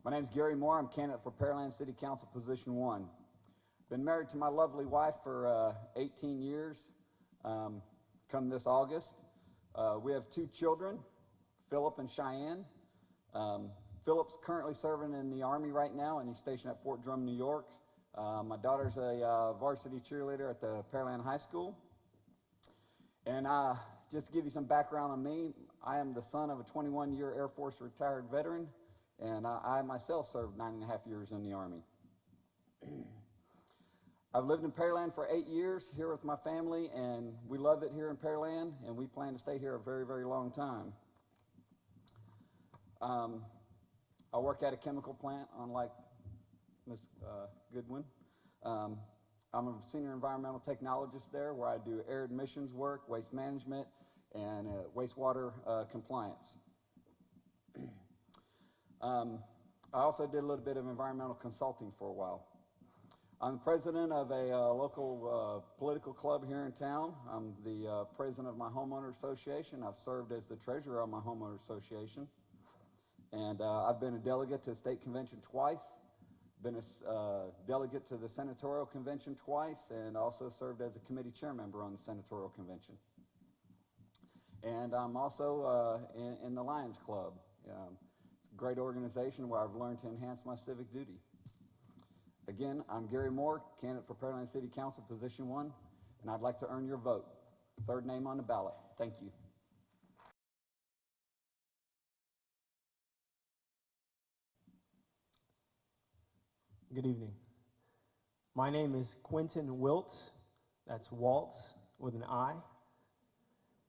My name is Gary Moore. I'm candidate for Pearland City Council Position 1. Been married to my lovely wife for 18 years, come this August. We have 2 children, Philip and Cheyenne. Philip's currently serving in the Army right now, and he's stationed at Fort Drum, New York. My daughter's a varsity cheerleader at the Pearland High School. And just to give you some background on me, I am the son of a 21-year Air Force retired veteran, and I myself served 9.5 years in the Army. I've lived in Pearland for 8 years here with my family, and we love it here in Pearland, and we plan to stay here a very, very long time. I work at a chemical plant, unlike Ms. Goodwin. I'm a senior environmental technologist there, where I do air emissions work, waste management, and wastewater compliance. I also did a little bit of environmental consulting for a while. I'm president of a local political club here in town. I'm the president of my homeowner association. I've served as the treasurer of my homeowner association. And I've been a delegate to the state convention twice, been a delegate to the senatorial convention twice, and also served as a committee chair member on the senatorial convention. And I'm also in the Lions Club. It's a great organization where I've learned to enhance my civic duty. Again, I'm Gary Moore, candidate for Pearland City Council Position 1, and I'd like to earn your vote. Third name on the ballot. Thank you. Good evening. My name is Quentin Wilt, that's Waltz with an I,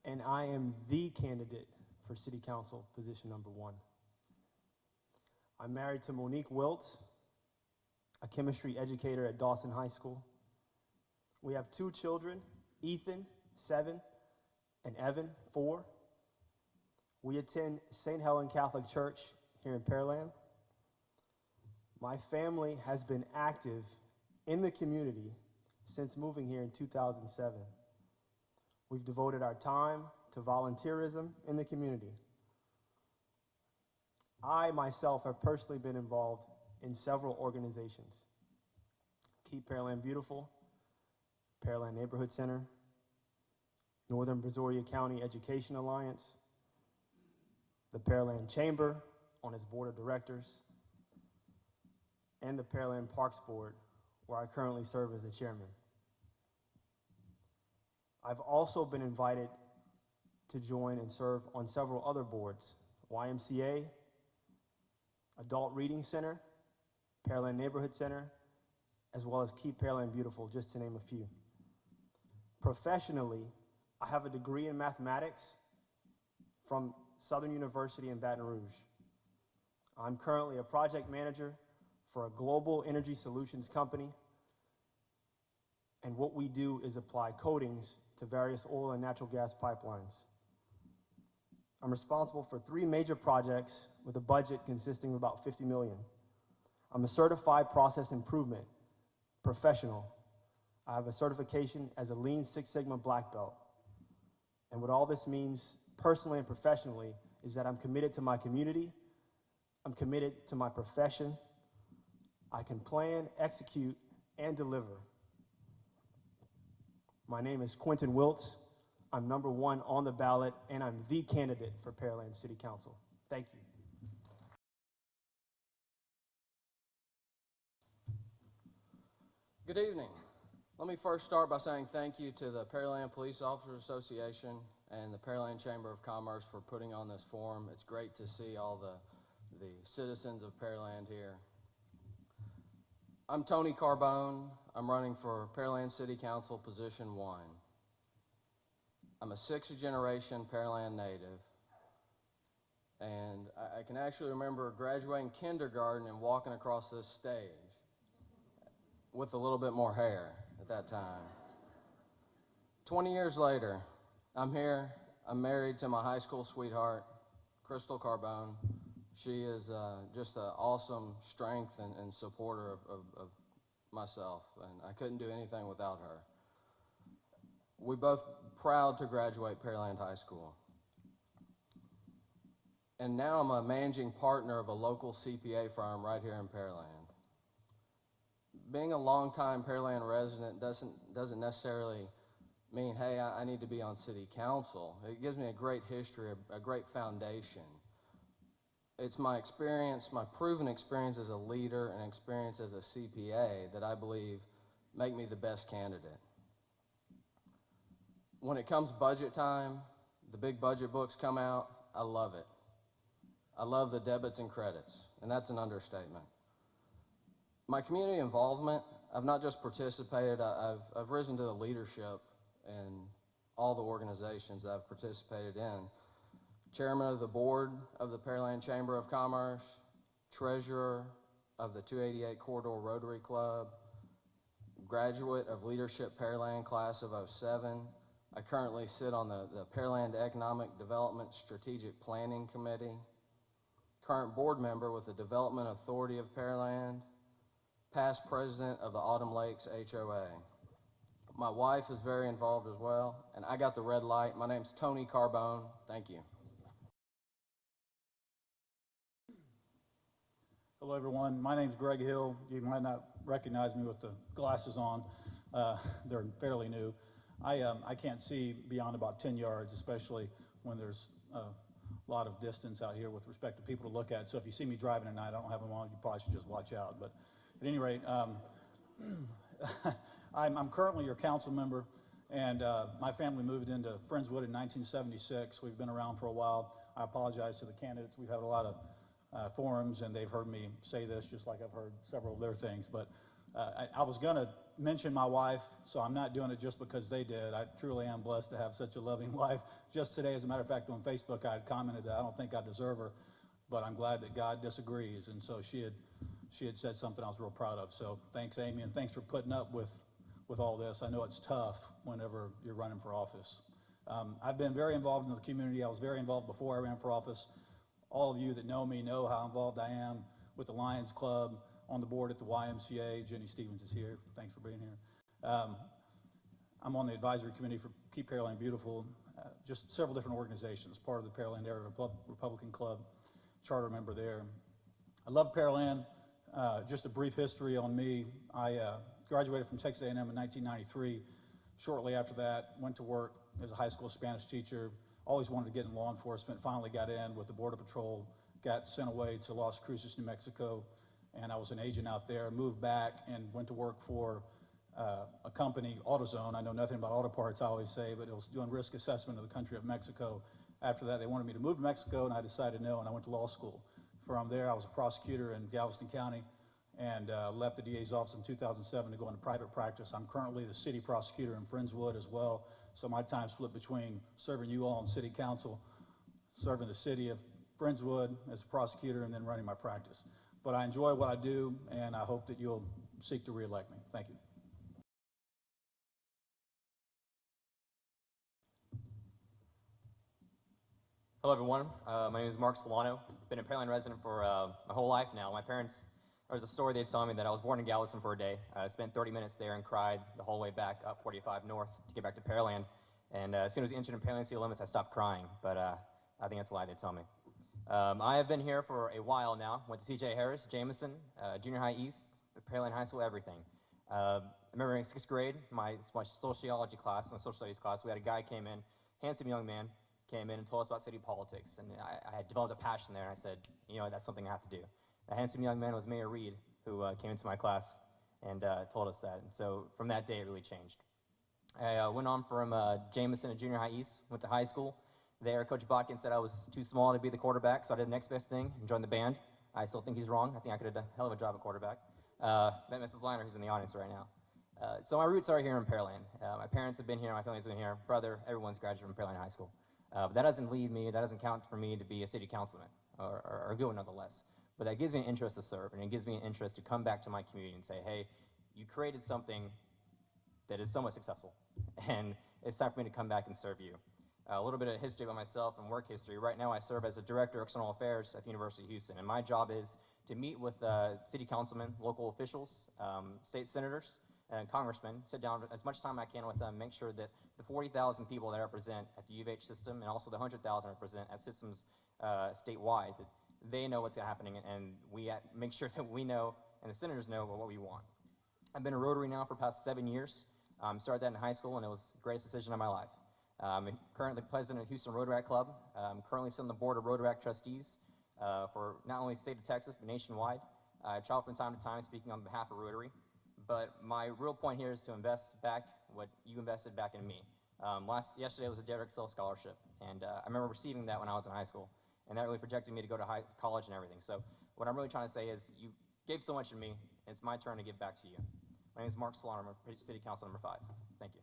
and I am the candidate for City Council Position Number 1. I'm married to Monique Wilt, a chemistry educator at Dawson High School. We have 2 children, Ethan, 7, and Evan, 4. We attend St. Helen Catholic Church here in Pearland. My family has been active in the community since moving here in 2007. We've devoted our time to volunteerism in the community. I myself have personally been involved in several organizations: Keep Pearland Beautiful, Pearland Neighborhood Center, Northern Brazoria County Education Alliance, the Pearland Chamber on its board of directors, and the Pearland Parks Board, where I currently serve as the chairman. I've also been invited to join and serve on several other boards: YMCA, Adult Reading Center, Pearland Neighborhood Center, as well as Keep Pearland Beautiful, just to name a few. Professionally, I have a degree in mathematics from Southern University in Baton Rouge. I'm currently a project manager for a global energy solutions company, and what we do is apply coatings to various oil and natural gas pipelines. I'm responsible for 3 major projects with a budget consisting of about $50 million. I'm a certified process improvement professional. I have a certification as a Lean Six Sigma black belt. And what all this means, personally and professionally, is that I'm committed to my community, I'm committed to my profession. I can plan, execute, and deliver. My name is Quentin Wilt. I'm number 1 on the ballot, and I'm the candidate for Pearland City Council. Thank you. Good evening. Let me first start by saying thank you to the Pearland Police Officers Association and the Pearland Chamber of Commerce for putting on this forum. It's great to see all the citizens of Pearland here. I'm Tony Carbone. I'm running for Pearland City Council Position 1. I'm a 6th generation Pearland native, and I can actually remember graduating kindergarten and walking across this stage with a little bit more hair at that time. 20 years later, I'm here. I'm married to my high school sweetheart, Crystal Carbone. She is just an awesome strength and supporter of myself, and I couldn't do anything without her. We're both proud to graduate Pearland High School. and now I'm a managing partner of a local CPA firm right here in Pearland. Being a longtime Pearland resident doesn't necessarily mean, hey, I need to be on city council. It gives me a great history, a great foundation. It's my experience, my proven experience as a leader and experience as a CPA that I believe make me the best candidate. When it comes budget time, the big budget books come out, I love it. I love the debits and credits, and that's an understatement. My community involvement, I've not just participated, I've risen to the leadership in all the organizations that I've participated in. Chairman of the board of the Pearland Chamber of Commerce, treasurer of the 288 Corridor Rotary Club, graduate of Leadership Pearland class of '07. I currently sit on the Pearland Economic Development Strategic Planning Committee, current board member with the Development Authority of Pearland, past president of the Autumn Lakes HOA. My wife is very involved as well, and I got the red light. My name's Tony Carbone. Thank you. Hello, everyone. My name's Greg Hill. You might not recognize me with the glasses on. They're fairly new. I can't see beyond about 10 yards, especially when there's a lot of distance out here with respect to people to look at. So if you see me driving tonight, I don't have them on, you probably should just watch out. But at any rate, I'm currently your council member, and my family moved into Friendswood in 1976. We've been around for a while. I apologize to the candidates. We've had a lot of forums, and they've heard me say this just like I've heard several of their things. But I was going to mention my wife, so I'm not doing it just because they did. I truly am blessed to have such a loving wife. Just today, as a matter of fact, on Facebook, I had commented that I don't think I deserve her, but I'm glad that God disagrees. And so she had said something I was real proud of. So thanks, Amy, and thanks for putting up with all this. I know it's tough whenever you're running for office. I've been very involved in the community. I was very involved before I ran for office. All of you that know me know how involved I am with the Lions Club, on the board at the YMCA. Jenny Stevens is here. Thanks for being here. I'm on the advisory committee for Keep Pearland Beautiful, just several different organizations, part of the Pearland Area Republican Club, charter member there. I love Pearland. Just a brief history on me. I graduated from Texas A&M in 1993. Shortly after that, went to work as a high school Spanish teacher. Always wanted to get in law enforcement, finally got in with the Border Patrol, got sent away to Las Cruces, New Mexico, and I was an agent out there, moved back and went to work for a company, AutoZone. I know nothing about auto parts, I always say, but it was doing risk assessment of the country of Mexico. After that, they wanted me to move to Mexico, and I decided no, and I went to law school. From there, I was a prosecutor in Galveston County, and left the DA's office in 2007 to go into private practice. I'm currently the city prosecutor in Friendswood as well, so my time's split between serving you all in city council, serving the city of Friendswood as a prosecutor, and then running my practice. But I enjoy what I do, and I hope that you'll seek to re-elect me. Thank you. Hello, everyone. My name is Mark Solano. Been a Pearland resident for my whole life now. My parents, there was a story they told me that I was born in Galveston for a day. I spent 30 minutes there and cried the whole way back up 45 north to get back to Pearland. And as soon as we entered in Pearland city limits, I stopped crying. But I think that's a lie they tell me. I have been here for a while now. Went to C.J. Harris, Jameson, Junior High East, Pearland High School, everything. I remember in 6th grade, my sociology class, my social studies class, we had a guy came in, handsome young man, came in and told us about city politics. And I had developed a passion there, and I said, you know, that's something I have to do. The handsome young man was Mayor Reed, who came into my class and told us that. And so from that day, it really changed. I went on from Jameson to Junior High East, went to high school. There, Coach Botkin said I was too small to be the quarterback, so I did the next best thing and joined the band. I still think he's wrong. I think I could have done a hell of a job at quarterback. Met Mrs. Liner, who's in the audience right now. So my roots are here in Pearland. My parents have been here, my family's been here, brother, everyone's graduated from Pearland High School. But that doesn't lead me, that doesn't count for me to be a city councilman, or good one nonetheless. But that gives me an interest to serve, and it gives me an interest to come back to my community and say, hey, you created something that is somewhat successful, and it's time for me to come back and serve you. A little bit of history about myself and work history. Right now I serve as a director of external affairs at the University of Houston, and my job is to meet with city councilmen, local officials, state senators, and congressmen, sit down as much time I can with them, make sure that the 40,000 people that I represent at the U of H system and also the 100,000 I represent at systems statewide, that they know what's happening, and we make sure that we know and the senators know what we want. I've been a Rotary now for the past 7 years. Started that in high school, and it was the greatest decision of my life. I'm currently president of Houston Rotary Club. I'm currently sit on the board of Rotary Trustees for not only the state of Texas, but nationwide. I travel from time to time speaking on behalf of Rotary. But my real point here is to invest back what you invested back in me. Yesterday was a Derek Sill Scholarship, and I remember receiving that when I was in high school, and that really projected me to go to college and everything. So what I'm really trying to say is you gave so much in me, and it's my turn to give back to you. My name is Mark Solano, I'm City Council number 5. Thank you.